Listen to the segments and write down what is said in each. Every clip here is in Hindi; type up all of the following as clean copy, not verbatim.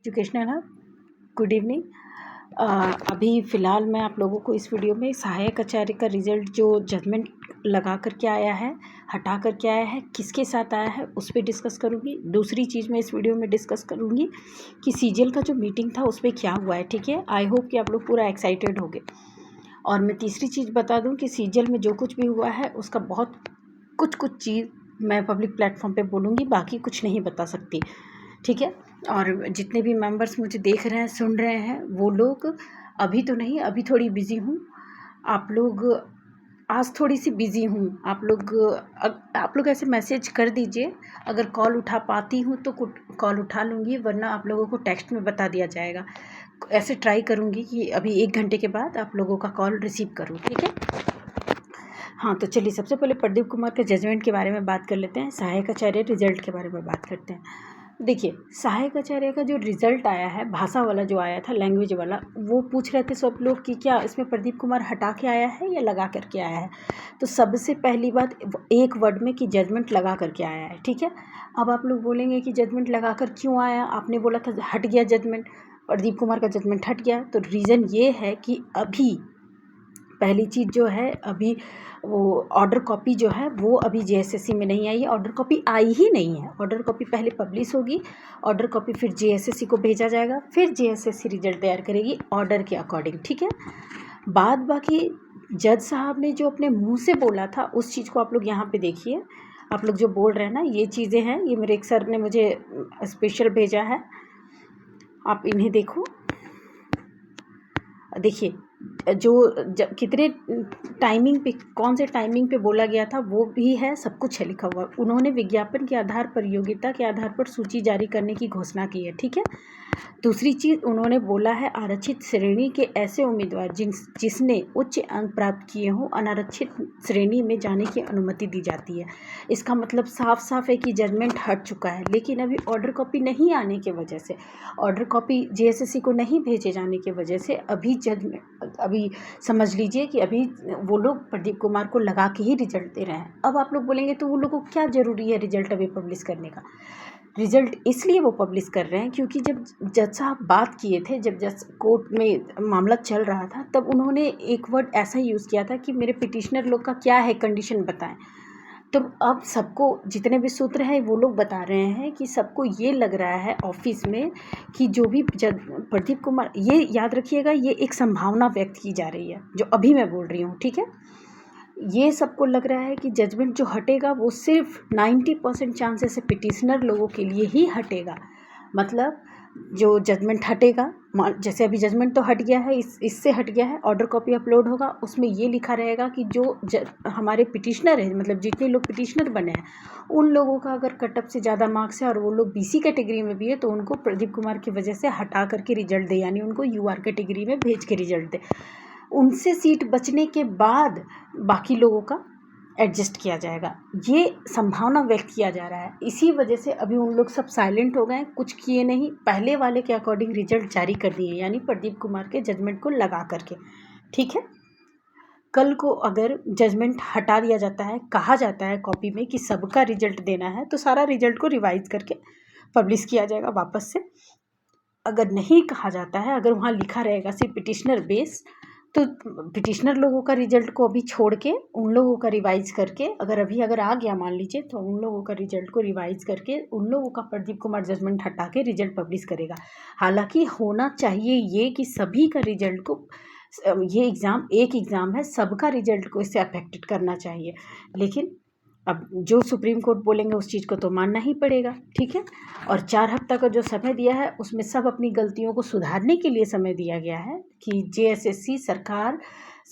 Educational hub. Good evening. अभी फ़िलहाल मैं आप लोगों को इस वीडियो में सहायक आचार्य का रिज़ल्ट जो जजमेंट लगा कर के आया है, हटा कर के आया है, किसके साथ आया है, उस पर डिस्कस करूँगी। दूसरी चीज़ मैं इस वीडियो में डिस्कस करूँगी कि सीजीएल का जो मीटिंग था उस पर क्या हुआ है। ठीक है, आई होप कि आप लोग पूरा एक्साइटेड होंगे। और मैं तीसरी चीज़ बता दूँ कि सीजीएल में जो कुछ भी हुआ है उसका बहुत कुछ चीज़ मैं पब्लिक प्लेटफॉर्म पे बोलूँगी, बाकी कुछ नहीं बता सकती। ठीक है, और जितने भी मेंबर्स मुझे देख रहे हैं, सुन रहे हैं, वो लोग अभी तो नहीं, अभी थोड़ी बिज़ी हूँ। आप लोग आज थोड़ी सी बिज़ी हूँ। आप लोग ऐसे मैसेज कर दीजिए। अगर कॉल उठा पाती हूँ तो कॉल उठा लूँगी, वरना आप लोगों को टेक्स्ट में बता दिया जाएगा। ऐसे ट्राई करूँगी कि अभी 1 घंटे के बाद आप लोगों का कॉल रिसीव करूँ। ठीक है, हाँ, तो चलिए सबसे पहले प्रदीप कुमार के जजमेंट के बारे में बात कर लेते हैं। सहायक आचार्य रिजल्ट के बारे में बात करते हैं। देखिए, सहायक आचार्य का जो रिज़ल्ट आया है, भाषा वाला जो आया था, लैंग्वेज वाला, वो पूछ रहे थे सब लोग कि क्या इसमें प्रदीप कुमार हटा के आया है या लगा करके आया है। तो सबसे पहली बात एक वर्ड में कि जजमेंट लगा करके आया है। ठीक है, अब आप लोग बोलेंगे कि जजमेंट लगा कर क्यों आया, आपने बोला था हट गया जजमेंट, प्रदीप कुमार का जजमेंट हट गया। तो रीज़न ये है कि अभी पहली चीज़ जो है, अभी वो ऑर्डर कॉपी जो है वो अभी जेएसएससी में नहीं आई है। ऑर्डर कॉपी आई ही नहीं है। ऑर्डर कॉपी पहले पब्लिश होगी, ऑर्डर कॉपी फिर जेएसएससी को भेजा जाएगा, फिर जेएसएससी रिजल्ट तैयार करेगी ऑर्डर के अकॉर्डिंग। ठीक है, बाद बाकी जज साहब ने जो अपने मुंह से बोला था उस चीज़ को आप लोग यहाँ पे देखिए। आप लोग जो बोल रहे हैं ना, ये चीज़ें हैं, ये मेरे एक सर ने मुझे स्पेशल भेजा है, आप इन्हें देखो। देखिए, कितने टाइमिंग पे, कौन से टाइमिंग पे बोला गया था वो भी है, सब कुछ है लिखा हुआ। उन्होंने विज्ञापन के आधार पर, योग्यता के आधार पर सूची जारी करने की घोषणा की है। ठीक है, दूसरी चीज़ उन्होंने बोला है आरक्षित श्रेणी के ऐसे उम्मीदवार जिसने उच्च अंक प्राप्त किए हों, अनारक्षित श्रेणी में जाने की अनुमति दी जाती है। इसका मतलब साफ साफ है कि जजमेंट हट चुका है, लेकिन अभी ऑर्डर कॉपी नहीं आने की वजह से, ऑर्डर कॉपी जेएसएससी को नहीं भेजे जाने की वजह से अभी समझ लीजिए कि अभी वो लोग प्रदीप कुमार को लगा के ही रिजल्ट दे रहे हैं। अब आप लोग बोलेंगे तो वो लोगों को क्या ज़रूरी है रिजल्ट अभी पब्लिश करने का। रिजल्ट इसलिए वो पब्लिश कर रहे हैं क्योंकि जब जज साहब बात किए थे, जब जज कोर्ट में मामला चल रहा था, तब उन्होंने एक वर्ड ऐसा यूज़ किया था कि मेरे पिटिशनर लोग का क्या है कंडीशन बताएं। तो अब सबको, जितने भी सूत्र हैं, वो लोग बता रहे हैं कि सबको ये लग रहा है ऑफिस में कि जो भी प्रदीप कुमार, ये याद रखिएगा, ये एक संभावना व्यक्त की जा रही है जो अभी मैं बोल रही हूँ। ठीक है, ये सबको लग रहा है कि जजमेंट जो हटेगा वो सिर्फ 90% चांसेस है पिटिशनर लोगों के लिए ही हटेगा। मतलब जो जजमेंट हटेगा, जैसे अभी जजमेंट तो हट गया है, इससे हट गया है, ऑर्डर कॉपी अपलोड होगा, उसमें ये लिखा रहेगा कि जो हमारे पिटिशनर है, मतलब जितने लोग पिटिशनर बने हैं, उन लोगों का अगर कटअप से ज़्यादा मार्क्स है और वो लोग बीसी कैटेगरी में भी है, तो उनको प्रदीप कुमार की वजह से हटा करके रिजल्ट दे, यानी उनको यूआर कैटेगरी में भेज के रिजल्ट दे। उनसे सीट बचने के बाद बाकी लोगों का एडजस्ट किया जाएगा, ये संभावना व्यक्त किया जा रहा है। इसी वजह से अभी उन लोग सब साइलेंट हो गए, कुछ किए नहीं, पहले वाले के अकॉर्डिंग रिजल्ट जारी कर दिए, यानी प्रदीप कुमार के जजमेंट को लगा करके। ठीक है, कल को अगर जजमेंट हटा दिया जाता है, कहा जाता है कॉपी में कि सबका रिजल्ट देना है, तो सारा रिजल्ट को रिवाइज करके पब्लिश किया जाएगा वापस से। अगर नहीं कहा जाता है, अगर वहाँ लिखा रहेगा सिर्फ पिटिशनर बेस, तो पिटिशनर लोगों का रिजल्ट को अभी छोड़ के उन लोगों का रिवाइज करके, अगर आ गया मान लीजिए, तो उन लोगों का रिजल्ट को रिवाइज करके उन लोगों का प्रदीप कुमार जजमेंट हटा के रिजल्ट पब्लिश करेगा। हालांकि होना चाहिए ये कि सभी का रिजल्ट को, ये एग्ज़ाम एक एग्ज़ाम है, सबका रिजल्ट को इससे अफेक्टेड करना चाहिए, लेकिन अब जो सुप्रीम कोर्ट बोलेंगे उस चीज़ को तो मानना ही पड़ेगा। ठीक है, और 4 हफ्ता का जो समय दिया है उसमें सब अपनी गलतियों को सुधारने के लिए समय दिया गया है कि जेएसएससी सरकार,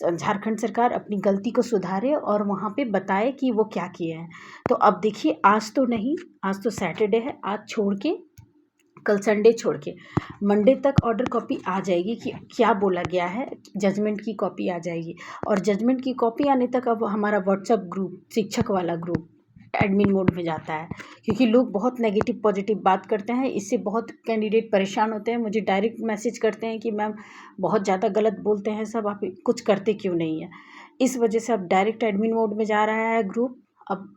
झारखंड सरकार अपनी गलती को सुधारे और वहाँ पे बताए कि वो क्या किए हैं। तो अब देखिए, आज तो नहीं, आज तो सैटरडे है, आज छोड़ के, कल संडे छोड़ के मंडे तक ऑर्डर कॉपी आ जाएगी कि क्या बोला गया है, जजमेंट की कॉपी आ जाएगी। और जजमेंट की कॉपी आने तक अब हमारा व्हाट्सएप ग्रुप, शिक्षक वाला ग्रुप, एडमिन मोड में जाता है, क्योंकि लोग बहुत नेगेटिव पॉजिटिव बात करते हैं, इससे बहुत कैंडिडेट परेशान होते हैं, मुझे डायरेक्ट मैसेज करते हैं कि मैम बहुत ज़्यादा गलत बोलते हैं सब, आप कुछ करते क्यों नहीं है। इस वजह से अब डायरेक्ट एडमिन मोड में जा रहा है ग्रुप, अब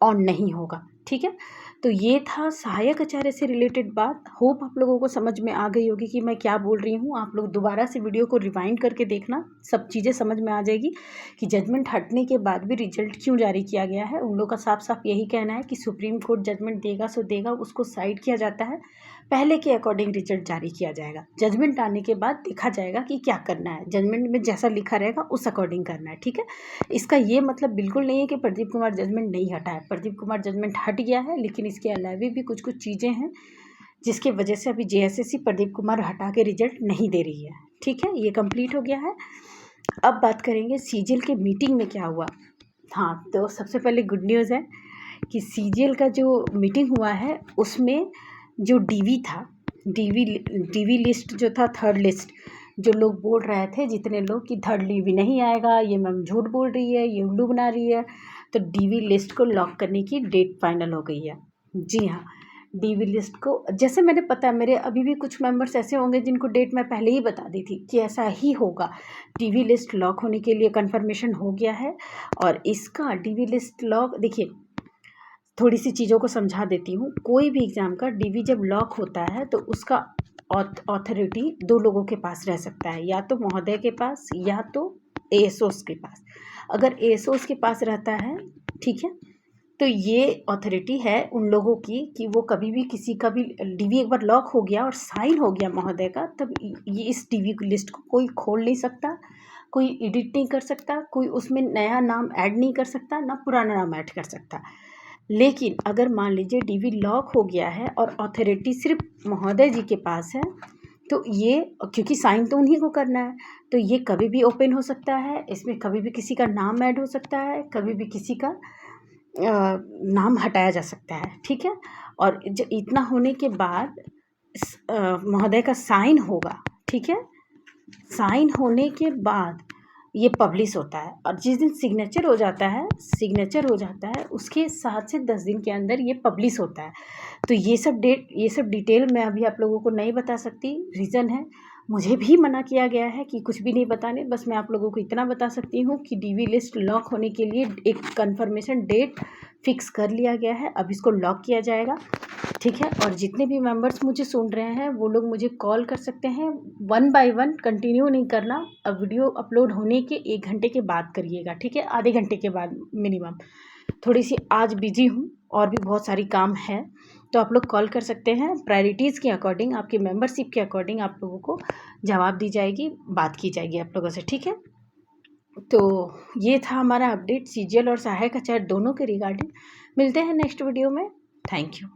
ऑन नहीं होगा। ठीक है, तो ये था सहायक आचार्य से रिलेटेड बात। होप आप लोगों को समझ में आ गई होगी कि मैं क्या बोल रही हूँ। आप लोग दोबारा से वीडियो को रिवाइंड करके देखना, सब चीज़ें समझ में आ जाएगी कि जजमेंट हटने के बाद भी रिजल्ट क्यों जारी किया गया है। उन लोग का साफ साफ यही कहना है कि सुप्रीम कोर्ट जजमेंट देगा सो देगा, उसको साइड किया जाता है, पहले के अकॉर्डिंग रिजल्ट जारी किया जाएगा। जजमेंट आने के बाद देखा जाएगा कि क्या करना है, जजमेंट में जैसा लिखा रहेगा उस अकॉर्डिंग करना है, ठीक है। इसका ये मतलब बिल्कुल नहीं है कि प्रदीप कुमार जजमेंट नहीं हटा है, प्रदीप कुमार जजमेंट हट गया है, लेकिन इसके अलावा भी कुछ कुछ चीज़ें हैं जिसकी वजह से अभी जेएसएससी प्रदीप कुमार हटा के रिजल्ट नहीं दे रही है, ठीक है। ये कंप्लीट हो गया है। अब बात करेंगे सीजीएल के मीटिंग में क्या हुआ। हाँ, तो सबसे पहले गुड न्यूज़ है कि सीजीएल का जो मीटिंग हुआ है उसमें जो डीवी था, डीवी लिस्ट जो था, थर्ड लिस्ट, जो लोग बोल रहे थे जितने लोग कि थर्ड डीवी नहीं आएगा, ये मैम झूठ बोल रही है, ये उल्लू बना रही है, तो डीवी लिस्ट को लॉक करने की डेट फाइनल हो गई है। जी हाँ, डीवी लिस्ट को, जैसे मैंने पता, मेरे अभी भी कुछ मेंबर्स ऐसे होंगे जिनको डेट मैं पहले ही बता दी थी कि ऐसा ही होगा। डीवी लिस्ट लॉक होने के लिए कंफर्मेशन हो गया है। और इसका डीवी लिस्ट लॉक, देखिए थोड़ी सी चीज़ों को समझा देती हूँ। कोई भी एग्ज़ाम का डीवी जब लॉक होता है तो उसका ऑथोरिटी दो लोगों के पास रह सकता है, या तो महोदय के पास या तो एएसओस के पास। अगर एएसओस के पास रहता है, ठीक है, तो ये अथॉरिटी है उन लोगों की कि वो कभी भी किसी का भी डीवी एक बार लॉक हो गया और साइन हो गया महोदय का, तब ये इस डीवी लिस्ट को कोई खोल नहीं सकता, कोई एडिट नहीं कर सकता, कोई उसमें नया नाम ऐड नहीं कर सकता, ना पुराना नाम ऐड कर सकता। लेकिन अगर मान लीजिए डीवी लॉक हो गया है और अथॉरिटी सिर्फ महोदय जी के पास है, तो ये, क्योंकि साइन तो उन्हीं को करना है, तो ये कभी भी ओपन हो सकता है, इसमें कभी भी किसी का नाम ऐड हो सकता है, कभी भी किसी का नाम हटाया जा सकता है, ठीक है। और इतना होने के बाद महोदय का साइन होगा, ठीक है। साइन होने के बाद ये पब्लिश होता है, और जिस दिन सिग्नेचर हो जाता है उसके 7 से 10 दिन के अंदर ये पब्लिश होता है। तो ये सब डिटेल मैं अभी आप लोगों को नहीं बता सकती। रीज़न है, मुझे भी मना किया गया है कि कुछ भी नहीं बताने। बस मैं आप लोगों को इतना बता सकती हूँ कि डीवी लिस्ट लॉक होने के लिए एक कन्फर्मेशन डेट फिक्स कर लिया गया है, अब इसको लॉक किया जाएगा, ठीक है। और जितने भी मेंबर्स मुझे सुन रहे हैं वो लोग मुझे कॉल कर सकते हैं, 1 बाय 1 कंटिन्यू नहीं करना। अब वीडियो अपलोड होने के 1 घंटे के बाद करिएगा, ठीक है, आधे घंटे के बाद मिनिमम। थोड़ी सी आज बिजी हूँ और भी बहुत सारी काम है, तो आप लोग कॉल कर सकते हैं। प्रायोरिटीज़ के अकॉर्डिंग, आपकी मेंबरशिप के अकॉर्डिंग आप लोगों को जवाब दी जाएगी, बात की जाएगी आप लोगों से, ठीक है। तो ये था हमारा अपडेट सीजीएल और सहायक आचार्य दोनों के रिगार्डिंग। मिलते हैं नेक्स्ट वीडियो में। Thank you.